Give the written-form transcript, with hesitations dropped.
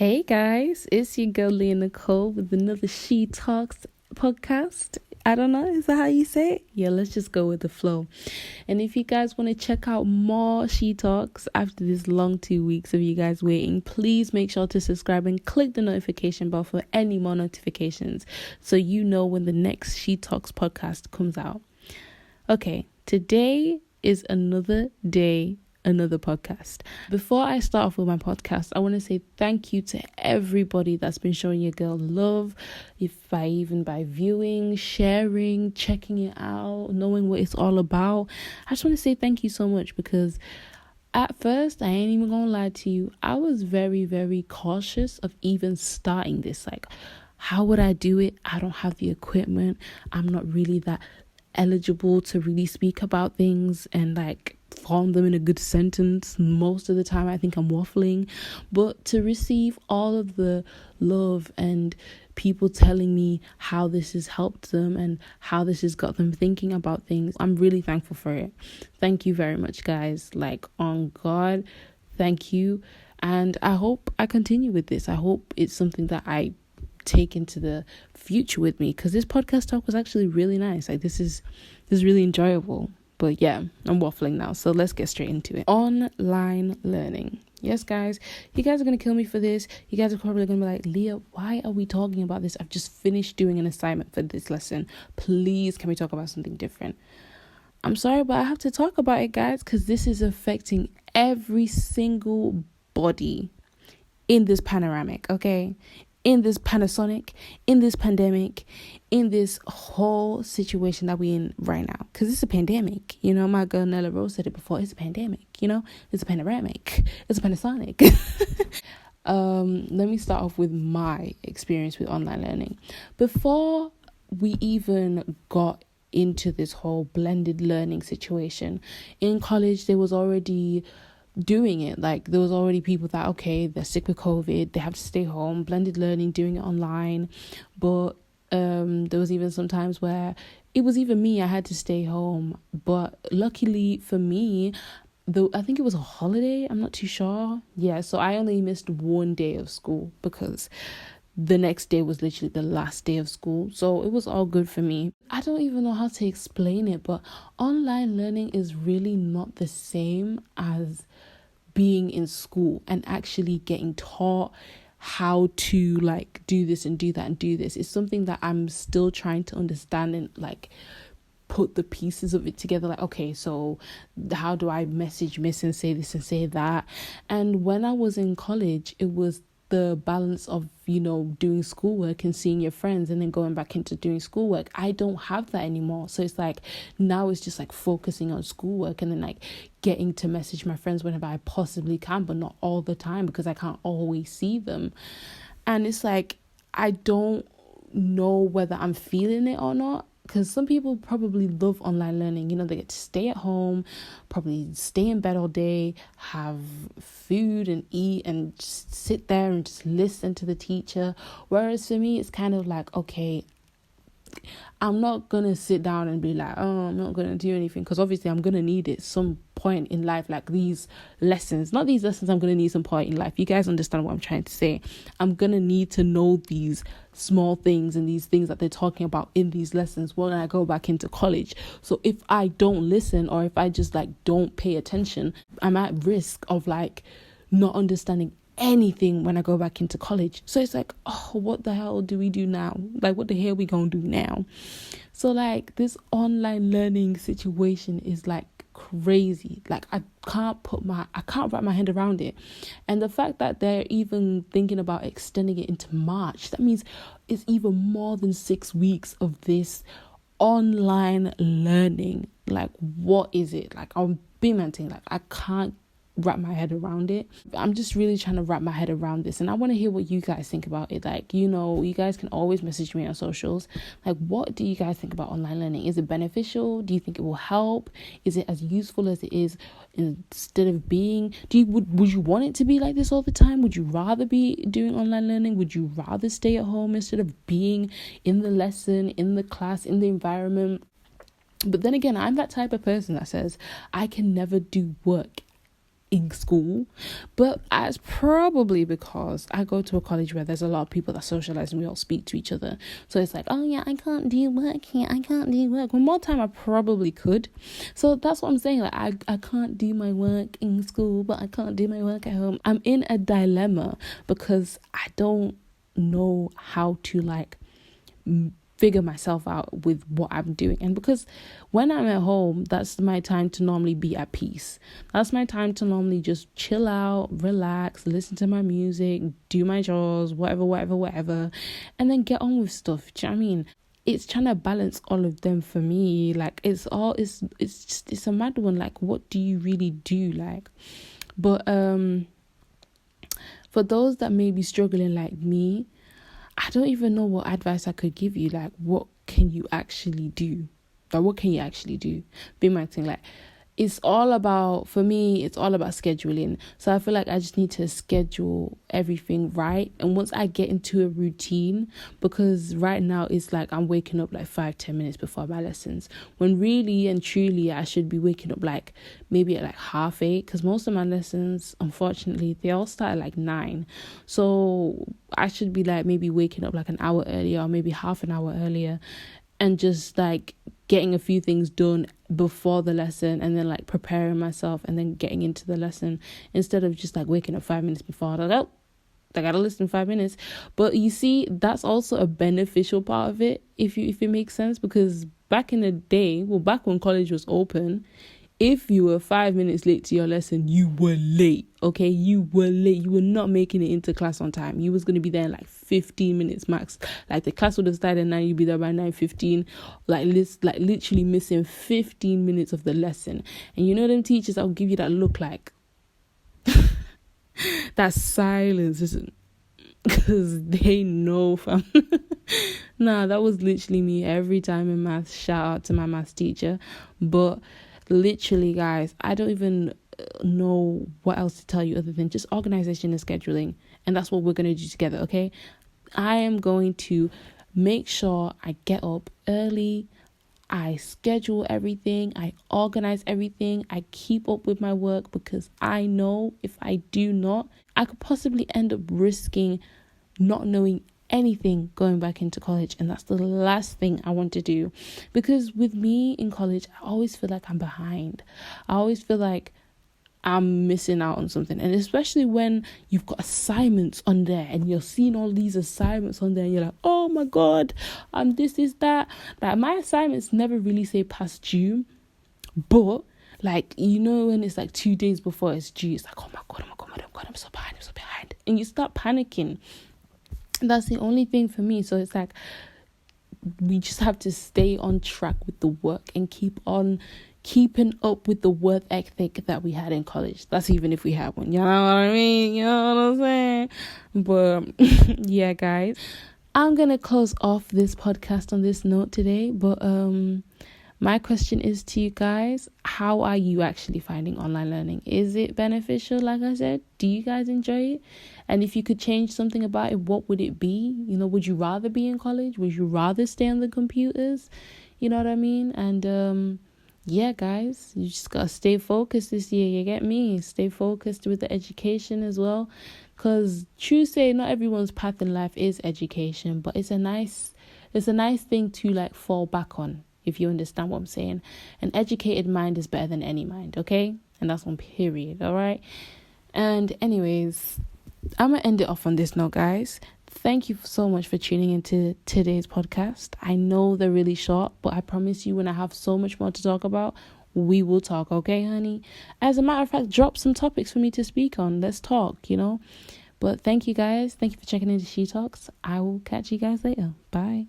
Hey guys, it's your girl leah-nicole with another She Talks podcast. I don't know, is that how you say it? Yeah, let's just go with the flow. And if you guys want to check out more She Talks after this long 2 weeks of you guys waiting, please make sure to subscribe and click the notification bell for any more notifications so you know when the next She Talks podcast comes out. Okay, today is another day, another podcast. Before I start off with my podcast, I want to say thank you to everybody that's been showing your girl love, even by viewing, sharing, checking it out, knowing what it's all about. I just want to say thank you so much, because at first, I ain't even gonna lie to you, I was very, very cautious of even starting this. Like, how would I do it? I don't have the equipment. I'm not really that eligible to really speak about things and form them in a good sentence. Most of the time I think I'm waffling, but to receive all of the love and people telling me how this has helped them and how this has got them thinking about things, I'm really thankful for it. Thank you very much, guys. On God, thank you. And I hope I continue with this. I hope it's something that I take into the future with me, because this podcast talk was actually really nice. This is really enjoyable. But yeah, I'm waffling now, so let's get straight into it. Online learning. Yes, guys, you guys are going to kill me for this. You guys are probably going to be like, Leah, why are we talking about this? I've just finished doing an assignment for this lesson. Please, can we talk about something different? I'm sorry, but I have to talk about it, guys, because this is affecting every single body in this panoramic, okay? In this Panasonic, in this pandemic, in this whole situation that we're in right now. Because it's a pandemic. You know, my girl Nella Rose said it before. It's a pandemic, you know? It's a panoramic. It's a Panasonic. Let me start off with my experience with online learning. Before we even got into this whole blended learning situation, in college, there was already doing it. There was already people that, okay, they're sick with COVID, they have to stay home, blended learning, doing it online. But there was even some times where it was even me, I had to stay home. But luckily for me, though, I think it was a holiday, I'm not too sure. Yeah, so I only missed one day of school because the next day was literally the last day of school. So it was all good for me. I don't even know how to explain it, but online learning is really not the same as being in school and actually getting taught how to do this and do that and do this. It's something that I'm still trying to understand and put the pieces of it together. Okay, so how do I message Miss and say this and say that? And when I was in college, it was the balance of, doing schoolwork and seeing your friends and then going back into doing schoolwork. I don't have that anymore. So it's now it's just focusing on schoolwork and then getting to message my friends whenever I possibly can, but not all the time because I can't always see them. And it's I don't know whether I'm feeling it or not. Because some people probably love online learning. They get to stay at home, probably stay in bed all day, have food and eat and just sit there and just listen to the teacher. Whereas for me, it's kind of okay, I'm not going to sit down and be I'm not going to do anything, because obviously I'm going to need it some point in life. These lessons, not these lessons, I'm going to need some point in life. You guys understand what I'm trying to say? I'm going to need to know these small things and these things that they're talking about in these lessons when I go back into college. So if I don't listen, or if I just don't pay attention, I'm at risk of not understanding anything when I go back into college. So it's what the hell do we do now? What the hell we gonna do now? So this online learning situation is crazy. I can't wrap my head around it. And the fact that they're even thinking about extending it into March, that means it's even more than 6 weeks of this online learning. What is it? I'm being maintained. I can't wrap my head around it. I'm just really trying to wrap my head around this, and I want to hear what you guys think about it. You guys can always message me on socials. What do you guys think about online learning? Is it beneficial? Do you think it will help? Is it as useful as it is instead of being? Would you want it to be like this all the time? Would you rather be doing online learning? Would you rather stay at home instead of being in the lesson, in the class, in the environment? But then again, I'm that type of person that says I can never do work in school. But it's probably because I go to a college where there's a lot of people that socialize and we all speak to each other. So it's like, oh yeah, I can't do work here, I can't do work. One more time I probably could. So that's what I'm saying. Like I can't do my work in school, but I can't do my work at home. I'm in a dilemma because I don't know how to like figure myself out with what I'm doing. And because when I'm at home, that's my time to normally be at peace. That's my time to normally just chill out, relax, listen to my music, do my chores, whatever, and then get on with stuff. Do you know what I mean? It's trying to balance all of them for me. Like it's a mad one. Like, what do you really do? Like, but for those that may be struggling like me, I don't even know what advice I could give you. Like, what can you actually do? Like, what can you actually do? Be my thing. Like, for me, it's all about scheduling. So I feel like I just need to schedule everything right. And once I get into a routine, because right now it's like I'm waking up like 5-10 minutes before my lessons, when really and truly I should be waking up like maybe at like 7:30, because most of my lessons, unfortunately, they all start at like 9. So I should be like maybe waking up like an hour earlier or maybe half an hour earlier and just like getting a few things done before the lesson and then like preparing myself and then getting into the lesson, instead of just like waking up 5 minutes before. Like, oh, I gotta listen 5 minutes. But you see, that's also a beneficial part of it, if it makes sense, because back in the day, back when college was open, if you were 5 minutes late to your lesson, you were late, okay? You were late. You were not making it into class on time. You was going to be there in like 15 minutes max. Like the class would have started at 9, you'd be there by 9:15. Like literally missing 15 minutes of the lesson. And you know them teachers that will give you that look like, that silence, isn't? Because they know, fam. Nah, that was literally me every time in maths. Shout out to my maths teacher. But literally, guys, I don't even know what else to tell you other than just organization and scheduling. And that's what we're going to do together, okay? I am going to make sure I get up early, I schedule everything, I organize everything, I keep up with my work, because I know if I do not, I could possibly end up risking not knowing anything going back into college, and that's the last thing I want to do. Because with me in college, I always feel like I'm behind. I always feel like I'm missing out on something. And especially when you've got assignments on there and you're seeing all these assignments on there and you're like, oh my god, this is that. Like, my assignments never really say past due, but like, you know, when it's like 2 days before it's due, it's like, oh my god, I'm so behind, and you start panicking. That's the only thing for me. So it's like, we just have to stay on track with the work and keep on keeping up with the work ethic that we had in college. That's even if we have one. You know what I mean? You know what I'm saying? But yeah, guys, I'm gonna close off this podcast on this note today. But my question is to you guys: how are you actually finding online learning? Is it beneficial? Like I said, do you guys enjoy it? And if you could change something about it, what would it be? You know, would you rather be in college? Would you rather stay on the computers? You know what I mean? And yeah, guys, you just gotta stay focused this year. You get me? Stay focused with the education as well, because true say, not everyone's path in life is education, but it's a nice thing to like fall back on, if you understand what I'm saying. An educated mind is better than any mind, okay? And that's on period, all right? And anyways, I'm gonna end it off on this note, guys. Thank you so much for tuning into today's podcast. I know they're really short, but I promise you, when I have so much more to talk about, we will talk, okay, honey? As a matter of fact, drop some topics for me to speak on. Let's talk, you know? But thank you, guys. Thank you for checking into She Talks. I will catch you guys later. Bye.